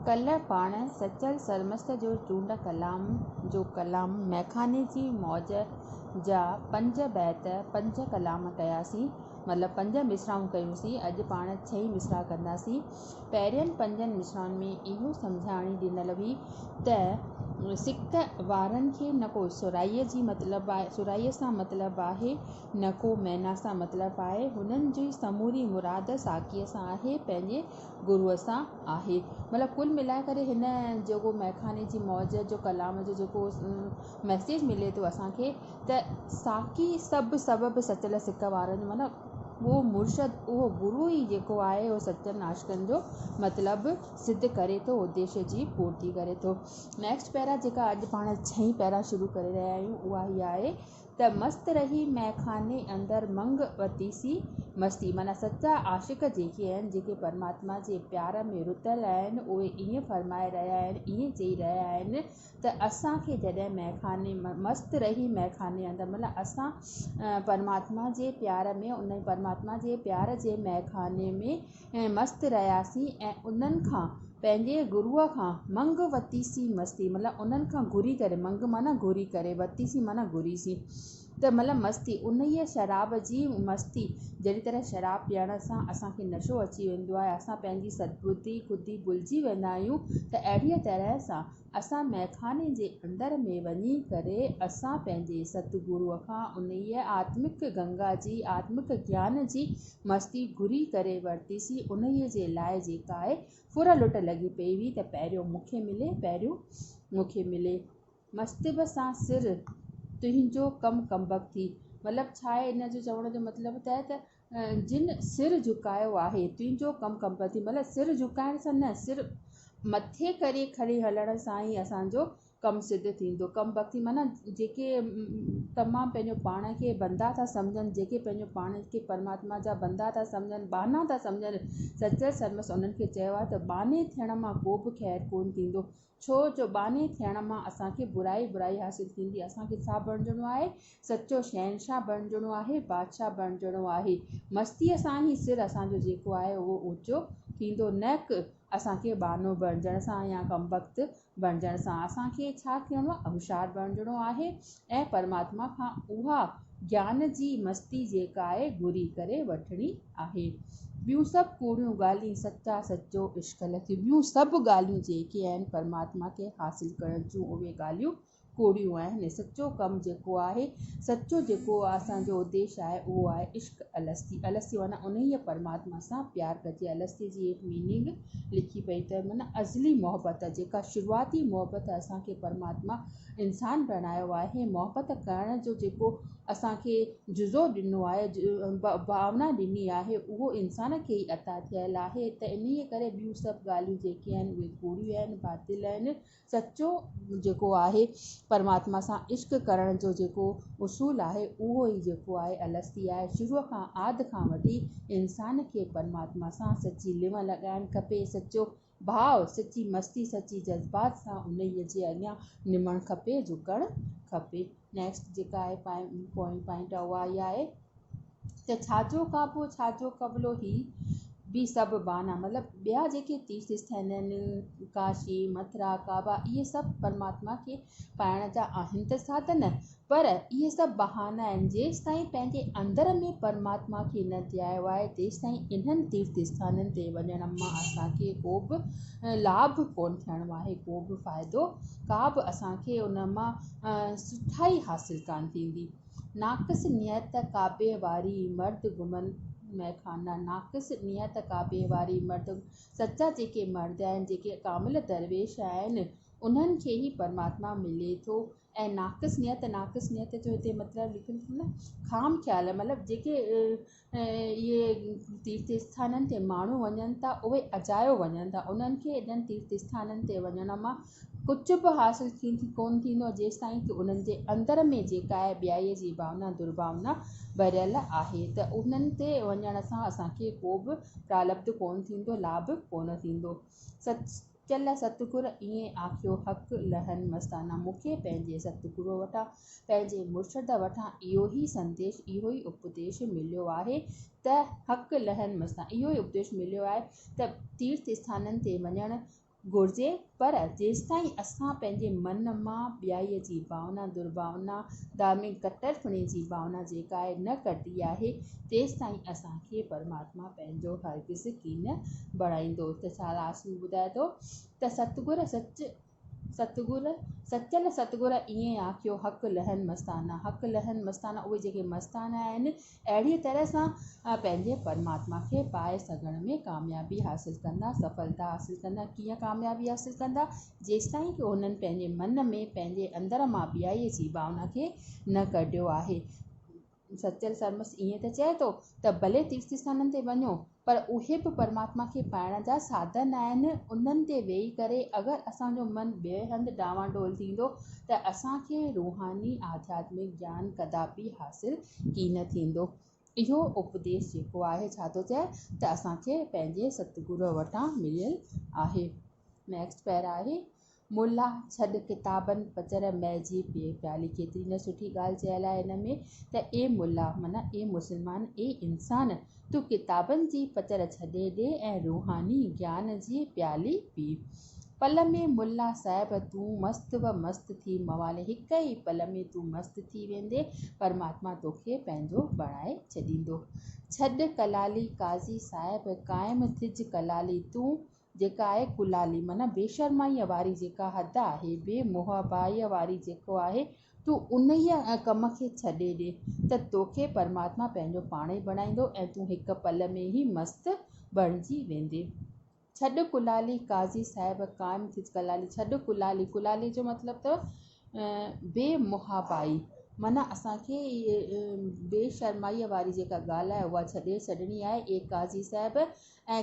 कल्ह पाण सचल सरमस्त जो चूंड कलाम मैखाने जी मौज जा 5 बैत 5 कलाम कयासीं, मतिलबु 5 मिसराऊं कयूंसीं। अॼु पाण 6 मिसरा कंदासीं। पहिरियनि 5 मिसराउनि में इहो सम्झाणी ॾिनल हुई त सिक वारनि खे न को सुराईअ जी मतिलबु आहे, सुराईअ सां मतिलबु आहे, न को मैना सां मतिलबु आहे। हुननि जी समूरी मुराद साकीअ सां आहे, पंहिंजे गुरूअ सां आहे। मतिलबु कुल मिलाए करे हिन जेको मैखाने जी मौज जो कलाम जो जेको मैसेज मिले थो असांखे, त साकी सभु सबबु सचल सिक वारनि, मतिलबु उहो मुर्शद, उहो गुरू ई जेको आहे उहो सचनि आशिक़नि जो मतिलबु सिद्ध करे थो, उद्देश्य जी पूर्ति करे थो। नेक्स्ट पैरा जेका अॼु पाण 6 पैरा शुरू करे रहिया आहियूं, उहा ई आहे त मस्त रही मैखाने अंदरि मंग वतीसी मस्ती। माना सचा आशिक़ जेके आहिनि, जेके परमात्मा जे प्यार में रुतल आहिनि, उहे ईअं फरमाए रहिया आहिनि, ईअं चई रहिया आहिनि त असांखे जॾहिं मैखाने मस्त रही मैखाने अंदरि, मतिलबु असां परमात्मा जे प्यार में, उन परमात्मा जे प्यार जे मैखाने में मस्तु रहियासीं ऐं उन्हनि खां, पंहिंजे गुरूअ खां मंग वतीसी मस्ती, मतिलबु उन्हनि खां घुरी करे, मंग माना घुरी करे, वतीसी माना घुरीसी, त मतिलबु मस्ती, उन ई शराब जी मस्ती। जहिड़ी तरह शराब पीअण सां असांखे नशो अची वेंदो आहे, असां पंहिंजी सद्बुद्धि ख़ुदि भुलिजी वेंदा आहियूं, त अहिड़ीअ तरह सां असां मैखाने जे अंदरि में वञी करे असां पंहिंजे सतगुरूअ खां उन ई आत्मिक गंगा जी, आत्मिक ज्ञान जी मस्ती घुरी करे वरितीसीं। उन ई जे लाइ जेका आहे फुर लुट लॻी पई हुई त पहिरियों मूंखे मिले, पहिरियों मूंखे मिले, मस्तब सां सिर तुंहिंजो कमबक थी। मतिलबु छा आहे इन जो चवण जो मतिलबु त जिन सिर झुकायो आहे तुंहिंजो कमबक थी, मतिलबु सिर झुकाइण सां न, सिर मथे करे खड़ी हलण सां ई असांजो कमु सिद्ध थींदो। कमबख्ती माना जेके तमामु पंहिंजो पाण खे बंदा था सम्झनि, जेके पंहिंजो पाण खे परमात्मा जा बंदा था सम्झनि, बाना था सम्झनि, सचल सरमस उन्हनि खे चयो आहे त बाने थियण मां को बि ख़ैरु कोन थींदो। छो जो बाने थियण मां असांखे बुराई हासिलु थींदी। असांखे छा बणिजणो आहे? सचो शहनशाह बणिजणो आहे, बादशाह बणिजणो आहे। मस्तीअ सां ई सिर असांजो जेको आहे उहो ऊचो थींदो, न की असांखे बानो बणिजण सां या कमबख्त बणिजण सां। असांखे छा थियणो आहे? होशियारु बणिजणो आहे ऐं परमात्मा खां उहा ज्ञान जी मस्ती जेका आहे घुरी करे वठणी आहे। ॿियूं सभु कूड़ियूं ॻाल्हियूं सचा सचो इश्क लथी, ॿियूं सभु ॻाल्हियूं जेके आहिनि परमात्मा खे हासिलु करण जूं, उहे ॻाल्हियूं कूड़ियूं आहिनि। सचो कमु जेको आहे, सचो जेको असांजो उद्देश्य आहे, उहो आहे इश्क अलस्ती। अलस्ती माना उन ई परमात्मा सां प्यारु कजे। अलस्ती जी एक मीनिंग लिखी पई त माना अज़ली मोहबत, जेका शुरूआती मोहबत असांखे परमात्मा इंसानु बणायो आहे, मोहबत करण जो जेको असांखे जुज़ो ॾिनो आहे, भावना ॾिनी आहे, उहो इंसान खे ई अता थियल आहे। त इन ई करे ॿियूं सभु ॻाल्हियूं जेके आहिनि उहे कूड़ियूं आहिनि, बातिल आहिनि। सचो जेको आहे परमात्मा सां इश्क करण जो जेको उसूल आहे, उहो ई जेको आहे अलस्ती आहे। शुरूअ खां आदि खां वठी इंसान खे परमात्मा सां सची लिव लॻाइणु खपे, सचो भाव, सची मस्ती, सची जज़्बात सां उन ई जे अॻियां निमणु खपे, झुकणु खपे। नेक्स्ट जेका आहे पॉइंट उहा इहा आहे त छाजो काबो छाजो कबलो ही बि सभु बाना, मतिलबु ॿिया जेके तीर्थ स्थान आहिनि, काशी, मथुरा, काबा, इहे सभु परमात्मा खे पाइण जा आहिनि त साधन, पर इहे सभु बहाना आहिनि। जेसि ताईं पंहिंजे अंदरि में परमात्मा खे न ध्यायो आहे, तेसि ताईं इन्हनि तीर्थ स्थाननि ते वञण मां असांखे को बि लाभ कोन थियणो आहे, को बि फ़ाइदो, का बि असांखे उन मां सुठाई हासिलु कोन थींदी। नाक़िस नियत काबे वारी मर्द घुमन मैखाना, नाक़िस नियत काबे वारी मर्द, सचा जेके मर्द आहिनि, जेके कामिल दरवेश आहिनि, उन्हनि खे ई परमात्मा मिले थो। ऐं नाक़िस नियत जो हिते मतिलबु लिखियलु अथव न, ख़ाम ख़्याल, मतिलबु जेके इहे तीर्थ स्थाननि ते माण्हू वञनि था, उहे अजायो वञनि था। उन्हनि खे इन्हनि तीर्थ स्थाननि ते वञण मां कुझु बि हासिलु कोन थींदो, जेसि ताईं की उन्हनि जे अंदरि में जेका आहे ॿियाईअ जी भावना, दुर्भावना भरियल आहे। त उन्हनि ते वञण सां असांखे को बि प्रालब्ध कोन थींदो, लाभ कोन थींदो। चल सतगुर ईअं आखियो हक़ लहन मस्ताना, मूंखे पंहिंजे सतगुरू वटां, पंहिंजे मुर्शद वटां इहो ई संदेश, इहो ई उपदेश मिलियो आहे त हक़ लहन मस्ताना, इहो ई उपदेश मिलियो आहे त तीर्थ स्थाननि ते वञणु घुरिजे। पर जेसिताईं असां पंहिंजे मन मां ॿियाईअ जी भावना, दुर्भावना, धार्मिक कटरपणे जी भावना जेका आहे न कढी आहे, तेसिताईं असांखे परमात्मा पंहिंजो हरगिज़ कीन बणाईंदो। त सारासू ॿुधाए थो त सचल सतगुर ईअं आखियो हक़ लहन मस्ताना। हक़ लहन मस्ताना उहे जेके मस्ताना आहिनि, अहिड़ीअ तरह सां पंहिंजे परमात्मा खे पाए सघण में कामयाबी हासिलु कंदा, सफलता हासिलु कंदा। कीअं कामयाबी हासिलु कंदा? जेसिताईं की उन्हनि पंहिंजे मन में पंहिंजे अंदर मां ॿियाईअ जी भावना खे न कढियो आहे। सचल सरमस्त ईअं त चए थो त भले तीर्थ स्थाननि ते वञो, पर उहे बि परमात्मा खे पाइण जा साधन आहिनि। उन्हनि ते वेही करे अगरि असांजो मन ॿिए हंधि डावाडोल थींदो त असांखे रूहानी आध्यात्मिक ज्ञान कदापि हासिलु कीन थींदो। इहो उपदेश जेको आहे छा थो चए त असांखे पंहिंजे सतगुरू वटां मिलियल आहे। नेक्स्ट पैर आहे, मुला छॾ किताबनि पचर मैजी पिए प्याली। केतिरी न सुठी ॻाल्हि चयल आहे हिन में त ए मुला माना ए मुस्लमान, ए इंसान, तूं किताबनि जी पचर छॾे ॾे ऐं रूहानी ज्ञान जी प्याली पी। पल में मुला साहिब तूं मस्त व मस्त थी मवाले। हिक ई पल में तूं मस्त थी वेंदे, परमात्मा तोखे पंहिंजो बणाए छॾींदो। छॾ कलाली काज़ी साहिब क़ाइमु थिज कलाली। तूं जेका आहे कुलाली माना बेशर्माईअ वारी जेका हद आहे, बेमुहबाईअ वारी जेको आहे, तूं उन कम खे छॾे ॾे त तोखे परमात्मा पंहिंजो पाण ई बणाईंदो ऐं तूं हिकु पल में ई मस्तु बणिजी वेंदे। छॾ कुलाली काज़ी साहिब क़ाइमु थिज कलाली। छॾ कुलाली, कुलाली जो मतिलबु त बेमुहाबाई माना असांखे बेशर्माईअ वारी जेका ॻाल्हि आहे उहा छॾे छॾणी आहे। ए काज़ी साहिब, ऐं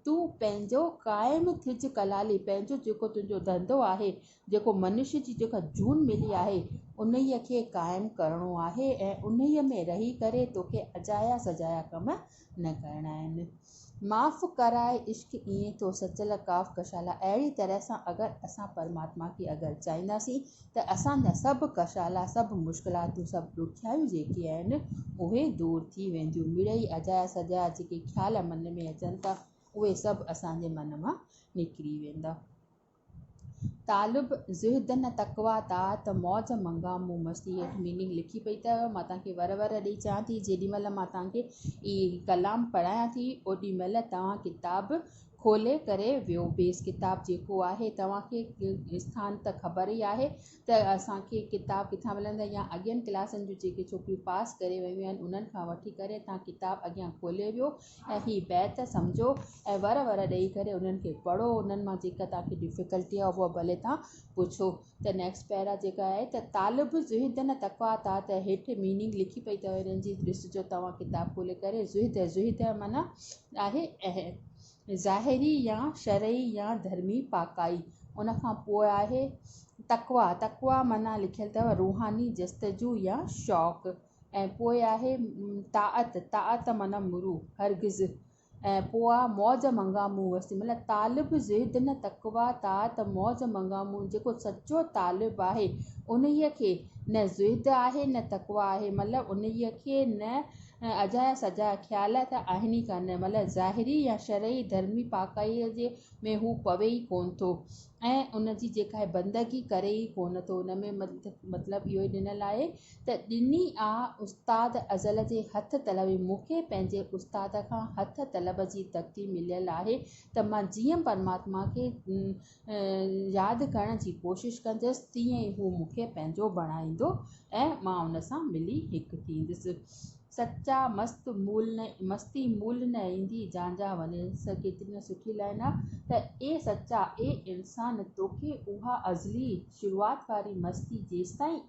तूं पंहिंजो क़ाइमु थिज कलाली, पंहिंजो जेको तुंहिंजो धंधो आहे, जेको मनुष्य जी जेका जून मिली आहे, उन्हीअ खे क़ाइमु करिणो आहे ऐं उन्हीअ में रही करे तोखे अजाया सजाया कम न करणा आहिनि। माफ़ु कराए इश्क ईअं तो सचल काफ़ कशाला। अहिड़ी तरह सां अगरि असां परमात्मा खे अगरि चाहींदासीं त असांजा सभु कशाला, सभु मुश्किलातूं, सभु ॾुखियायूं जेके आहिनि उहे दूरि थी वेंदियूं। मिड़ई अजाया सजाया जेके ख़्याल मन में अचनि था उहे सभु असांजे मन मां निकिरी वेंदा। तालिब ज़ुहिद न तकवा तात मौज मंगा मूं मस्ती। हेठि मीनिंग लिखी पई अथव, मां तव्हांखे वर ॾेई चवां थी। जेॾीमहिल मां तव्हांखे ई कलाम पढ़ायां थी ओॾीमहिल तव्हां किताबु खोले करे वियो। बेस किताबु जेको आहे तव्हांखे स्थान त ख़बर ई आहे त असांखे किताबु किथां मिलंदा, या अॻियनि क्लासनि जूं जेके छोकिरियूं पास करे वियूं आहिनि उन्हनि खां वठी करे तव्हां किताबु अॻियां खोले वियो ऐं हीअ बैत सम्झो ऐं वर ॾेई करे उन्हनि खे पढ़ो। उन्हनि मां जेका तव्हांखे डिफ़िकल्टी आहे उहा भले तव्हां पुछो। त नेक्स्ट पैरा जेका आहे त तालिब ज़ुहिद न तकवा ता, त हेठि मीनिंग लिखी पई अथव हिननि जी, ॾिसिजो तव्हां किताबु खोले करे। ज़ुहिद माना आहे ज़ाहिरी या शरई या धर्मी पाकाई। उन खां पोइ आहे तकवा माना लिखियलु अथव रूहानी जस्तजू या शौक़ु। ऐं पोइ आहे ताअत माना मुरू हरगिज़। ऐं पोइ आहे मौज मंगामूं वस्ती मतिलबु तालिब ज़ुहिद न तकवा तात मौज मंगामूं। जेको सचो तालिब आहे उन्हीअ खे न ज़ुहिद आहे न तकवा आहे, मतिलबु उन्हीअ खे न अजाया सजाया ख़्याल त आहिनि ई कान, मतिलबु ज़ाहिरी या शरई धर्मी पाकाईअ जे में हू पवे ई कोन थो ऐं उनजी जेका आहे बंदगी करे ई कोन थो। उन में मतिलबु इहो ई ॾिनल आहे त ॾिनी आहे उस्ताद अज़ल जे हथ तलबी। मूंखे पंहिंजे उस्ताद खां हथ तलब जी तकती मिलियल आहे त मां जीअं परमात्मा खे यादि करण जी कोशिशि कंदसि तीअं ई हू मूंखे पंहिंजो बणाईंदो ऐं मां उन सां मिली हिकु थींदसि। सचा मस्ती मूल न ईंदी जांजा वञे। केतिरी न सुठी लाइन आहे त ए सचा ए इंसान तोखे उहा अज़ली शुरूआत वारी मस्ती जेसिताईं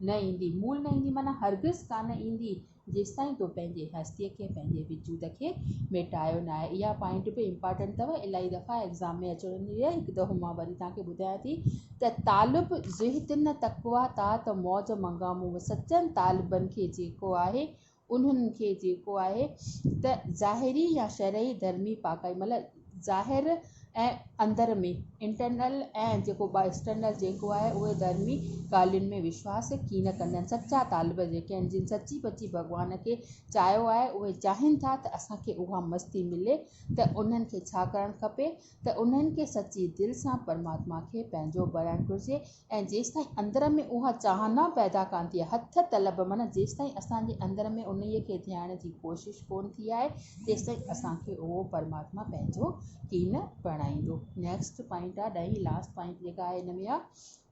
न ईंदी, मूल न ईंदी माना हरगिज़ कान ईंदी जेसिताईं तो पंहिंजे हस्तीअ खे पंहिंजे वजूद खे मिटायो न आहे। इहा पॉइंट बि इम्पॉर्टेंट अथव, इलाही दफ़ा एग्ज़ाम में अचंदी आहे। हिकु दफ़ो मां वरी तव्हांखे ॿुधायां थी त तालिब ज़ुहिद न तकवा तात मौज मंगामूं। सचनि तालिबनि खे जेको आहे उन्हनि खे जेको आहे त ज़ाहिरी या शरई धर्मी पाकाई मतिलबु ज़ाहिर ऐं अंदर में इंटरनल ऐं जेको एक्सटर्नल जेको आहे उहे धर्मी ॻाल्हियुनि में विश्वास की न कंदा आहिनि। सचा तालिब जेके आहिनि जिन सची पची भॻवान खे चाहियो आहे उहे चाहिनि था त असांखे उहा मस्ती मिले, त उन्हनि खे छा करणु खपे त उन्हनि खे सची दिलि सां परमात्मा खे पंहिंजो बणाइणु घुरिजे। ऐं जेसिताईं अंदर में उहा चाहना पैदा कान थी आहे, हथ तलब माना जेसिताईं असांजे अंदर में उन्हीअ खे थियण जी कोशिशि कोन थी आहे तेसिताईं असांखे उहो परमात्मा पंहिंजो की न बणाईंदो। नेक्स्ट पॉइंट आहे, ॾहीं लास्ट पॉइंट जेका आहे हिन में आहे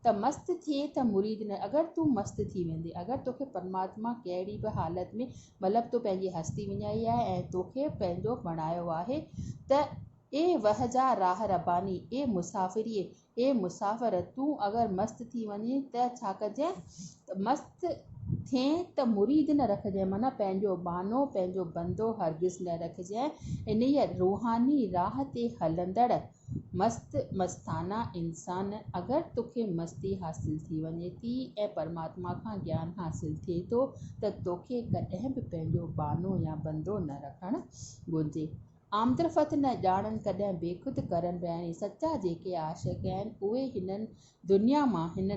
त मस्तु थिए त मुरीद न। अगरि तूं मस्तु थी वेंदे, अगरि तोखे परमात्मा कहिड़ी बि हालति में मतिलबु तूं पंहिंजी हस्ती विञाई आहे ऐं तोखे पंहिंजो बणायो आहे त ए वहजा राह रबानी, ए मुसाफ़िरी, ए मुसाफ़िर, तूं अगरि मस्तु थी वञे त छा कजांइ, मस्तु थिए त मुरीद न रखजांइ, माना पंहिंजो बानो पंहिंजो बंदो हरगिज़ न रखजांइ। इन रूहानी राह ते हलंदड़ मस्तु मस्ताना इंसान, अगरि तोखे मस्ती हासिलु थी वञे थी ऐं परमात्मा खां ज्ञान हासिलु थिए थो त तोखे कॾहिं बि पंहिंजो बानो या बंदो न रखणु घुरिजे। आमदरफ़त न ॼाणनि कॾहिं बेख़ुदि करनि रहणी, सचा जेके आशिक़ आहिनि उहे हिन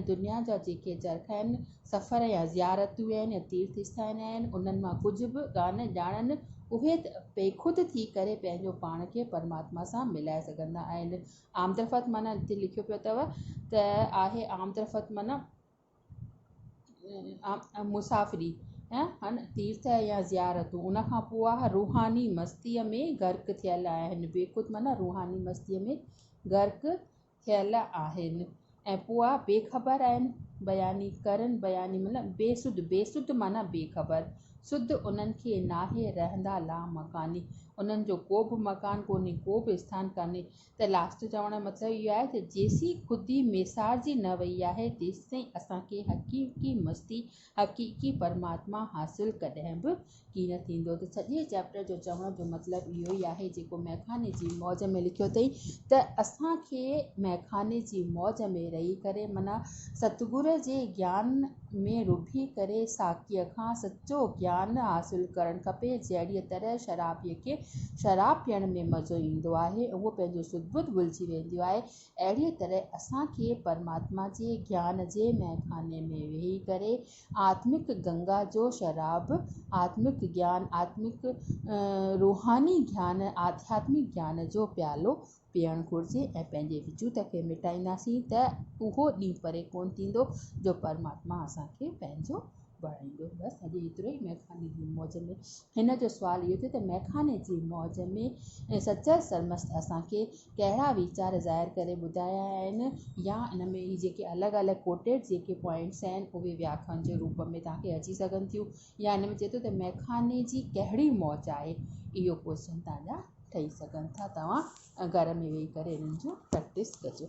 दुनिया जा जेके चरख आहिनि, सफ़र या ज़ियारतूं आहिनि या तीर्थ स्थान आहिनि, उन्हनि मां कुझु बि कान ॼाणनि, उहे बेख़ुदि थी करे पंहिंजो पाण खे परमात्मा सां मिलाए सघंदा आहिनि। आमदरफ़त माना हिते लिखियो पियो अथव त आहे आमदरफ़त माना मुसाफ़िरी है न, तीर्थ या ज़ियारतूं। उन खां पोइ आहे रूहानी मस्तीअ में गर्क थियल आहिनि, बेख़ुदि माना रूहानी मस्तीअ में गर्क थियल आहिनि। ऐं पोइ आहे बेख़बर आहिनि, बयानी करनि, बयानी माना बेसुध माना बेख़बर, सुध उन्हनि खे नाहे रहंदा ला मकानी, उन्हनि जो को बि मकान कोन्हे, को बि स्थान कान्हे। त लास्ट चवण जो मतिलबु इहो आहे त जेसी ख़ुदी मेसारजी न वई आहे तेसिताईं असांखे हक़ीक़ी मस्ती, हक़ीक़ी परमात्मा हासिलु कॾहिं बि की न थींदो। त सॼे चैप्टर जो चवण जो मतिलबु इहो ई आहे जेको मैखाने जी मौज में लिखियो अथई त असांखे मैखाने जी मौज में रही करे माना सतगुर जे ज्ञान में रुभी करे साकीअ खां सचो ज्ञान हासिलु करणु खपे। जहिड़ीअ तरह शराबीअ खे शराब पीअण में मज़ो ईंदो आहे, उहो पंहिंजो सुध-बुध भुलिजी वेंदो आहे, अहिड़ीअ तरह असांखे परमात्मा जे ज्ञान जे मैखाने में वेही करे आत्मिक गंगा जो शराब, आत्मिक ज्ञान, आत्मिक रूहानी ज्ञान, आध्यात्मिक ज्ञान जो प्यालो पीअणु घुरिजे ऐं पंहिंजे वजूद खे मिटाईंदासीं त उहो ॾींहुं परे कोन थींदो जो परमात्मा असांखे पंहिंजो बणाईंदो। बसि अॼु एतिरो ई मैखाने जी मौज में। हिन जो सुवालु इहो थियो त मैखाने जी मौज में सचल सरमस्त असांखे कहिड़ा वीचार ज़ाहिर करे ॿुधाया आहिनि, या इन में ही जेके अलॻि अलॻि कोटेड जेके पॉइंट्स आहिनि उहे व्याख्यान जे रूप में तव्हांखे अची सघनि थियूं, या इन में चए थो त मैखाने जी कहिड़ी मौज आहे, इहो क्वेश्चन तव्हांजा ठही सघनि था। तव्हां घर में वेही करे इन्हनि जो प्रैक्टिस कजो।